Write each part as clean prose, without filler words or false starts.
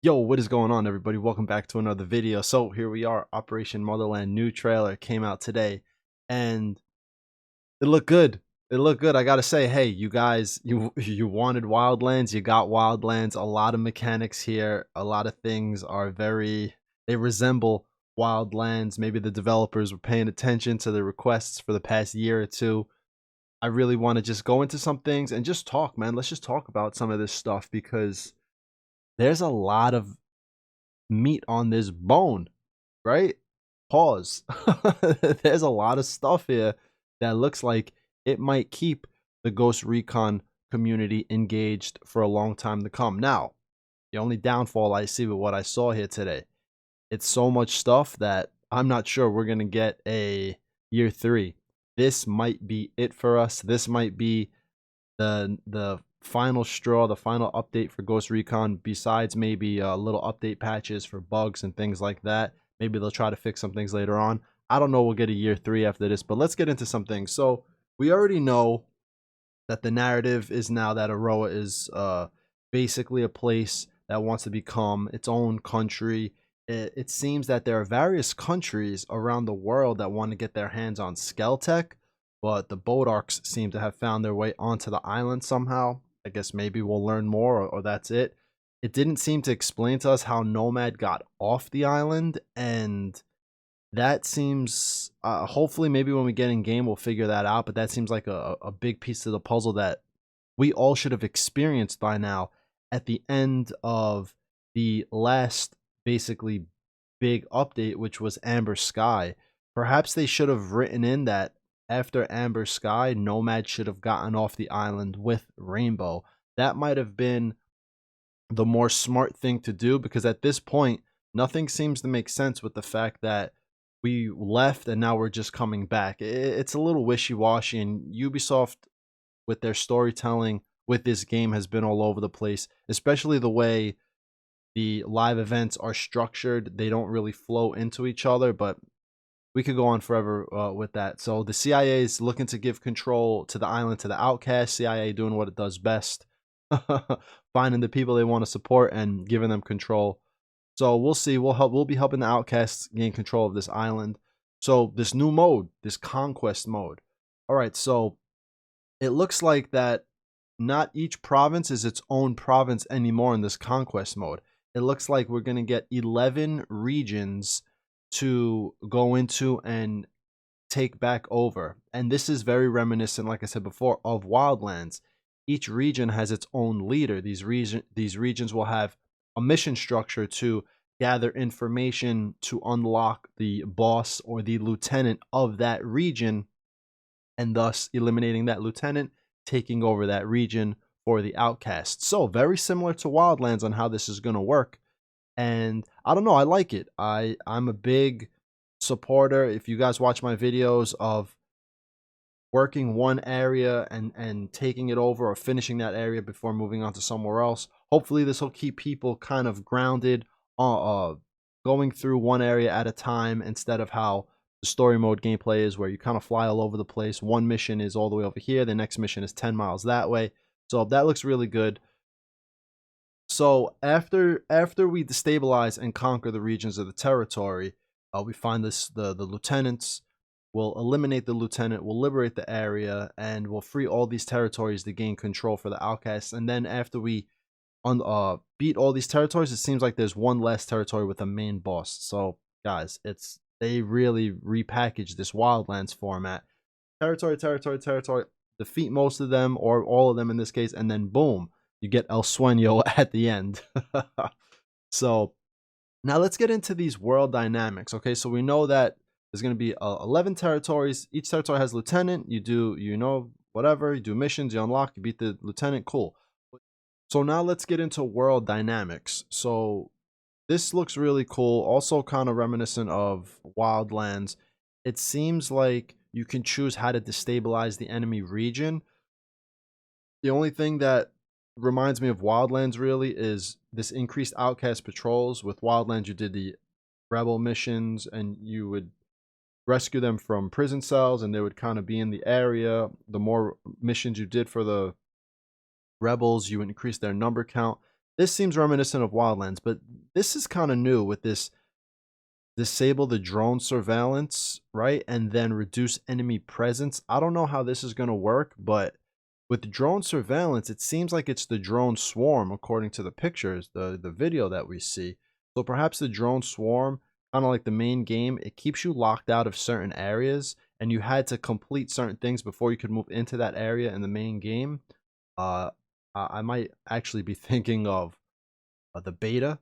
Yo, what is going on, everybody? Welcome back to another video. So here we are, Operation Motherland new trailer came out today, and it looked good. It looked good. I gotta say, hey, you guys, you wanted Wildlands, you got Wildlands. A lot of mechanics here, a lot of things are they resemble Wildlands. Maybe the developers were paying attention to the requests for the past year or two. I really want to just go into some things and just talk, man. Let's just talk about some of this stuff because there's a lot of meat on this bone, right? Pause. There's a lot of stuff here that looks like it might keep the Ghost Recon community engaged for a long time to come. Now, the only downfall I see with what I saw here today, it's so much stuff that I'm not sure we're going to get a year 3. This might be it for us. This might be the final straw, the final update for Ghost Recon, besides maybe little update patches for bugs and things like that. Maybe they'll try to fix some things later on. I don't know, we'll get a year 3 after this, but let's get into some things. So we already know that the narrative is now that Aroa is basically a place that wants to become its own country. It seems that there are various countries around the world that want to get their hands on Skeltech, but the Bodarks seem to have found their way onto the island somehow. I guess maybe we'll learn more, or that's it. It didn't seem to explain to us how Nomad got off the island, and that seems hopefully maybe when we get in game we'll figure that out, but that seems like a big piece of the puzzle that we all should have experienced by now at the end of the last basically big update, which was Amber Sky. Perhaps they should have written in that after Amber Sky, Nomad should have gotten off the island with Rainbow. That might have been the more smart thing to do, because at this point nothing seems to make sense with the fact that we left and now we're just coming back. It's a little wishy-washy, and Ubisoft with their storytelling with this game has been all over the place, especially the way the live events are structured. They don't really flow into each other, but we could go on forever with that. So the CIA is looking to give control to the island to the outcasts. CIA doing what it does best, finding the people they want to support and giving them control. So we'll see. We'll be helping the outcasts gain control of this island. So this new mode, this Conquest mode. All right, so it looks like that not each province is its own province anymore in this Conquest mode. It looks like we're going to get 11 regions to go into and take back over. And this is very reminiscent, like I said before, of Wildlands. Each region has its own leader. These regions will have a mission structure to gather information to unlock the boss or the lieutenant of that region, and thus eliminating that lieutenant, taking over that region for the outcasts. So very similar to Wildlands on how this is going to work. And I don't know, I like it. I'm a big supporter, if you guys watch my videos, of working one area and taking it over or finishing that area before moving on to somewhere else. Hopefully this will keep people kind of grounded, going through one area at a time, instead of how the story mode gameplay is, where you kind of fly all over the place. One mission is all the way over here, the next mission is 10 miles that way. So that looks really good. So after we destabilize and conquer the regions of the territory, we find the lieutenants. We'll eliminate the lieutenant, we'll liberate the area, and we'll free all these territories to gain control for the outcasts. And then after we beat all these territories, it seems like there's one less territory with a main boss. So guys, they really repackaged this Wildlands format. Territory, territory, territory. Defeat most of them, or all of them in this case, and then boom, you get El Sueño at the end. So now let's get into these world dynamics. Okay, so we know that there's going to be 11 territories. Each territory has a lieutenant. You do, whatever. You do missions, you unlock, you beat the lieutenant. Cool. So now let's get into world dynamics. So this looks really cool. Also kind of reminiscent of Wildlands. It seems like you can choose how to destabilize the enemy region. The only thing that reminds me of Wildlands really is this increased outcast patrols. With Wildlands, you did the rebel missions and you would rescue them from prison cells, and they would kind of be in the area. The more missions you did for the rebels, you increase their number count. this seems reminiscent of Wildlands, but this is kind of new with this disable the drone surveillance, right? And then reduce enemy presence. I don't know how this is going to work, but with drone surveillance, it seems like it's the drone swarm, according to the pictures, the video that we see. So perhaps the drone swarm, kind of like the main game, it keeps you locked out of certain areas, and you had to complete certain things before you could move into that area in the main game. Uh, I might actually be thinking of the beta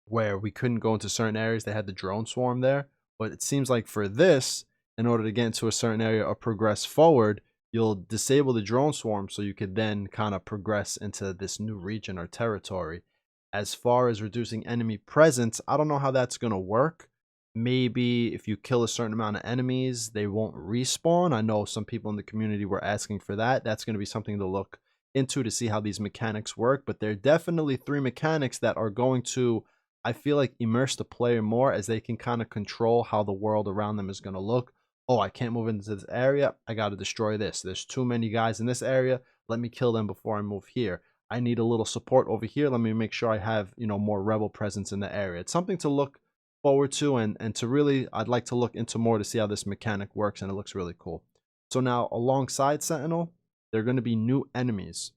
where we couldn't go into certain areas. They had the drone swarm there. But it seems like for this, in order to get into a certain area or progress forward, you'll disable the drone swarm so you could then kind of progress into this new region or territory. As far as reducing enemy presence, I don't know how that's going to work. Maybe if you kill a certain amount of enemies, they won't respawn. I know some people in the community were asking for that. That's going to be something to look into to see how these mechanics work. But there are definitely 3 mechanics that are going to, I feel like, immerse the player more, as they can kind of control how the world around them is going to look. Oh, I can't move into this area. I got to destroy this. There's too many guys in this area. Let me kill them before I move here. I need a little support over here. Let me make sure I have, more rebel presence in the area. It's something to look forward to, and to really, I'd like to look into more to see how this mechanic works, and it looks really cool. So now, alongside Sentinel, there are going to be new enemies.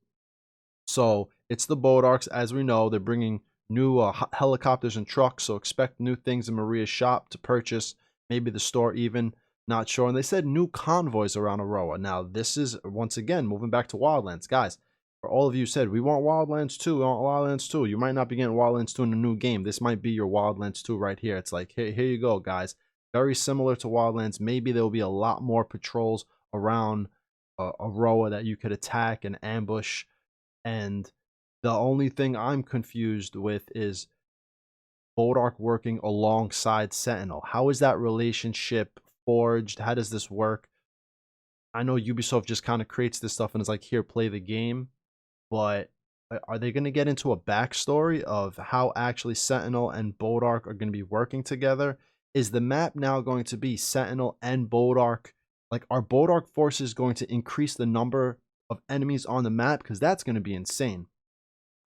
So it's the Bodarks, as we know. They're bringing new helicopters and trucks, so expect new things in Maria's shop to purchase, maybe the store even, not sure. And they said new convoys around Aroa. Now this is, once again, moving back to Wildlands. Guys, for all of you said, we want Wildlands 2, we want Wildlands 2. You might not be getting Wildlands 2 in a new game. This might be your Wildlands 2 right here. It's like, here you go, guys. Very similar to Wildlands. Maybe there will be a lot more patrols around Aroa that you could attack and ambush. And the only thing I'm confused with is Bodark working alongside Sentinel. How is that relationship forged? How does this work? I know Ubisoft just kind of creates this stuff and is like, here, play the game. But are they going to get into a backstory of how actually Sentinel and Bodark are going to be working together? Is the map now going to be Sentinel and Bodark? Like, are Bodark forces going to increase the number of enemies on the map? Because that's going to be insane.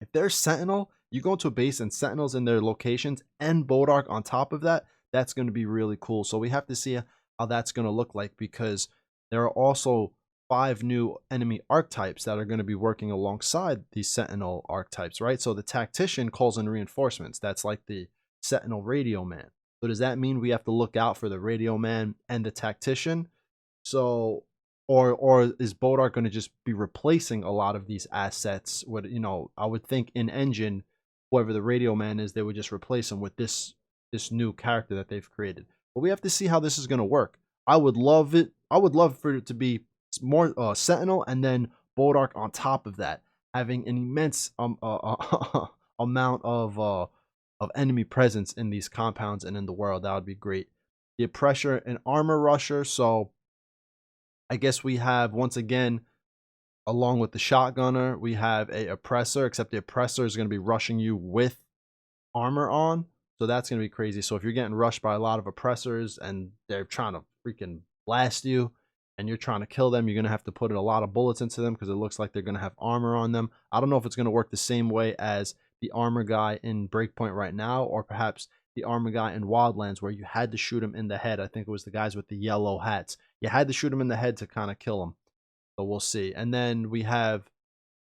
If there's Sentinel, you go into a base and Sentinels in their locations and Bodark on top of that, that's going to be really cool. So we have to see how that's going to look like, because there are also 5 new enemy archetypes that are going to be working alongside these Sentinel archetypes, right? So the Tactician calls in reinforcements. That's like the Sentinel Radio Man. So does that mean we have to look out for the Radio Man and the Tactician? So, or is Bodark going to just be replacing a lot of these assets? What, I would think in engine, whoever the Radio Man is, they would just replace him with this new character that they've created. But we have to see how this is going to work. I would love it. I would love for it to be more Sentinel and then Bodark on top of that, having an immense amount of enemy presence in these compounds and in the world. That would be great. The Oppressor and Armor Rusher. So I guess we have, once again, along with the Shotgunner, we have a Oppressor, except the Oppressor is going to be rushing you with armor on. So that's going to be crazy. So if you're getting rushed by a lot of Oppressors and they're trying to freaking blast you and you're trying to kill them, you're going to have to put in a lot of bullets into them, because it looks like they're going to have armor on them. I don't know if it's going to work the same way as the armor guy in Breakpoint right now, or perhaps the armor guy in Wildlands, where you had to shoot him in the head. I think it was the guys with the yellow hats. You had to shoot him in the head to kind of kill him. So we'll see. And then we have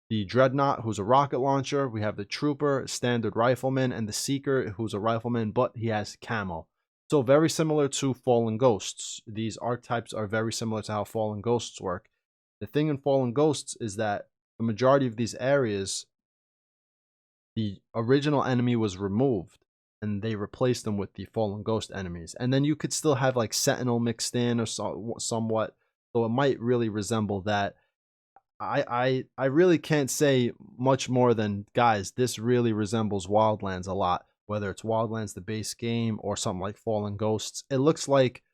the Dreadnought, who's a rocket launcher. We have the Trooper, standard rifleman, and the Seeker, who's a rifleman, but he has camo. So very similar to Fallen Ghosts. These archetypes are very similar to how Fallen Ghosts work. The thing in Fallen Ghosts is that the majority of these areas, the original enemy was removed, and they replaced them with the Fallen Ghost enemies. And then you could still have like Sentinel mixed in or somewhat. So it might really resemble that. I really can't say much more than, guys, this really resembles Wildlands a lot. Whether it's Wildlands, the base game, or something like Fallen Ghosts. It looks like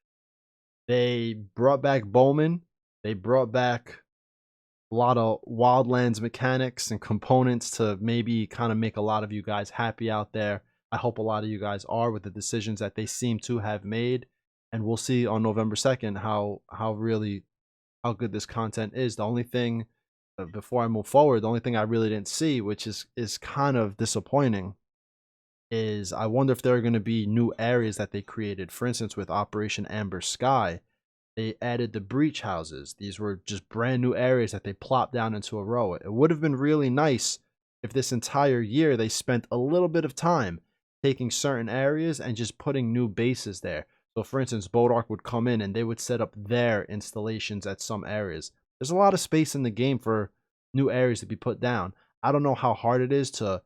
they brought back Bowman. They brought back a lot of Wildlands mechanics and components to maybe kind of make a lot of you guys happy out there. I hope a lot of you guys are, with the decisions that they seem to have made. And we'll see on November 2nd how good this content is. The only thing, before I move forward, the only thing I really didn't see, which is kind of disappointing, is I wonder if there are going to be new areas that they created. For instance, with Operation Amber Sky, they added the breach houses. These were just brand new areas that they plopped down into a row. It would have been really nice if this entire year they spent a little bit of time taking certain areas and just putting new bases there. So for instance, Bodark would come in and they would set up their installations at some areas. There's a lot of space in the game for new areas to be put down. I don't know how hard it is to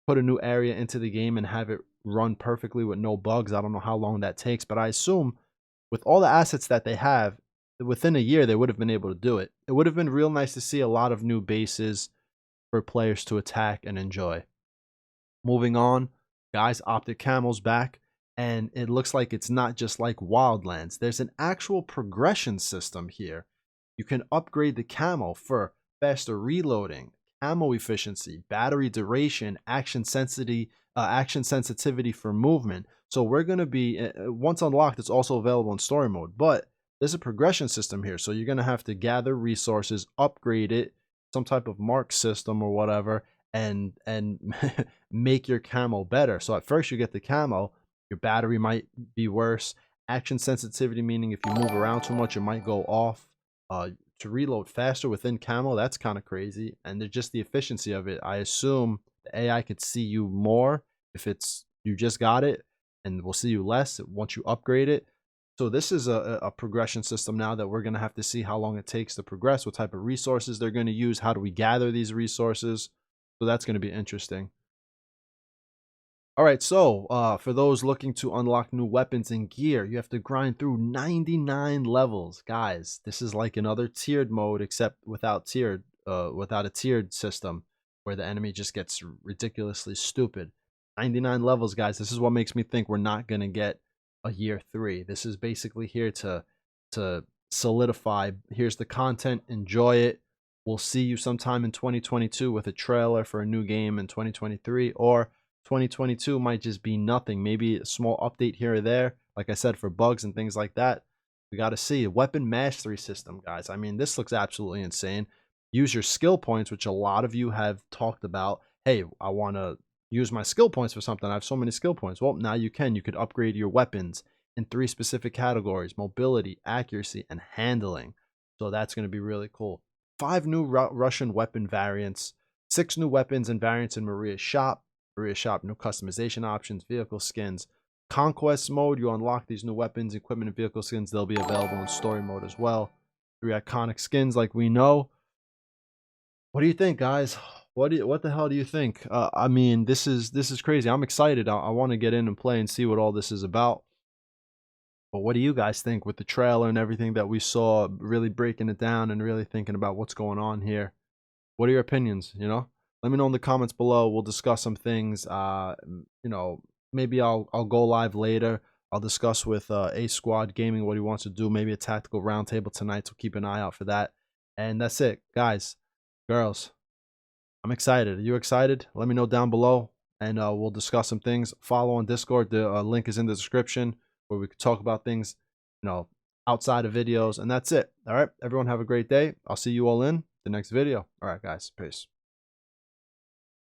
put a new area into the game and have it run perfectly with no bugs. I don't know how long that takes, but I assume with all the assets that they have, within a year they would have been able to do it. It would have been real nice to see a lot of new bases for players to attack and enjoy. Moving on, guys, Optic Camo's back, and it looks like it's not just like Wildlands. There's an actual progression system here. You can upgrade the camo for faster reloading, camo efficiency, battery duration, action sensitivity for movement. So we're going to be, once unlocked, it's also available in story mode, but there's a progression system here. So you're going to have to gather resources, upgrade it, some type of mark system or whatever, and make your camo better. So at first you get the camo, your battery might be worse. Action sensitivity, meaning if you move around too much, it might go off. To reload faster within camo, that's kind of crazy. And just the efficiency of it. I assume the AI could see you more if it's you just got it, and will see you less once you upgrade it. So this is a progression system now that we're going to have to see how long it takes to progress, what type of resources they're going to use, how do we gather these resources. So that's going to be interesting. All right, so for those looking to unlock new weapons and gear, you have to grind through 99 levels. Guys, this is like another tiered mode, except without a tiered system where the enemy just gets ridiculously stupid. 99 levels, guys. This is what makes me think we're not going to get a year 3. This is basically here to solidify. Here's the content. Enjoy it. We'll see you sometime in 2022 with a trailer for a new game in 2023, or 2022 might just be nothing. Maybe a small update here or there, like I said, for bugs and things like that. We got to see a weapon mastery system, guys. I mean, this looks absolutely insane. Use your skill points, which a lot of you have talked about. Hey, I want to use my skill points for something. I have so many skill points. Well, now you can. You could upgrade your weapons in 3 specific categories: mobility, accuracy, and handling. So that's going to be really cool. 5 new Russian weapon variants, 6 new weapons and variants in Maria's shop. Maria's shop, new customization options, vehicle skins. Conquest mode, you unlock these new weapons, equipment, and vehicle skins. They'll be available in story mode as well. 3 iconic skins like we know. What do you think, guys? What the hell do you think? I mean, this is crazy. I'm excited. I want to get in and play and see what all this is about. But what do you guys think with the trailer and everything that we saw, really breaking it down and really thinking about what's going on here? What are your opinions, you know? Let me know in the comments below. We'll discuss some things. You know, maybe I'll go live later. I'll discuss with A Squad Gaming what he wants to do. Maybe a tactical roundtable tonight, so keep an eye out for that. And that's it, guys, girls. I'm excited. Are you excited? Let me know down below, and we'll discuss some things. Follow on Discord. The link is in the description, where we could talk about things, you know, outside of videos. And that's it. All right, everyone have a great day. I'll see you all in the next video. All right, guys, peace.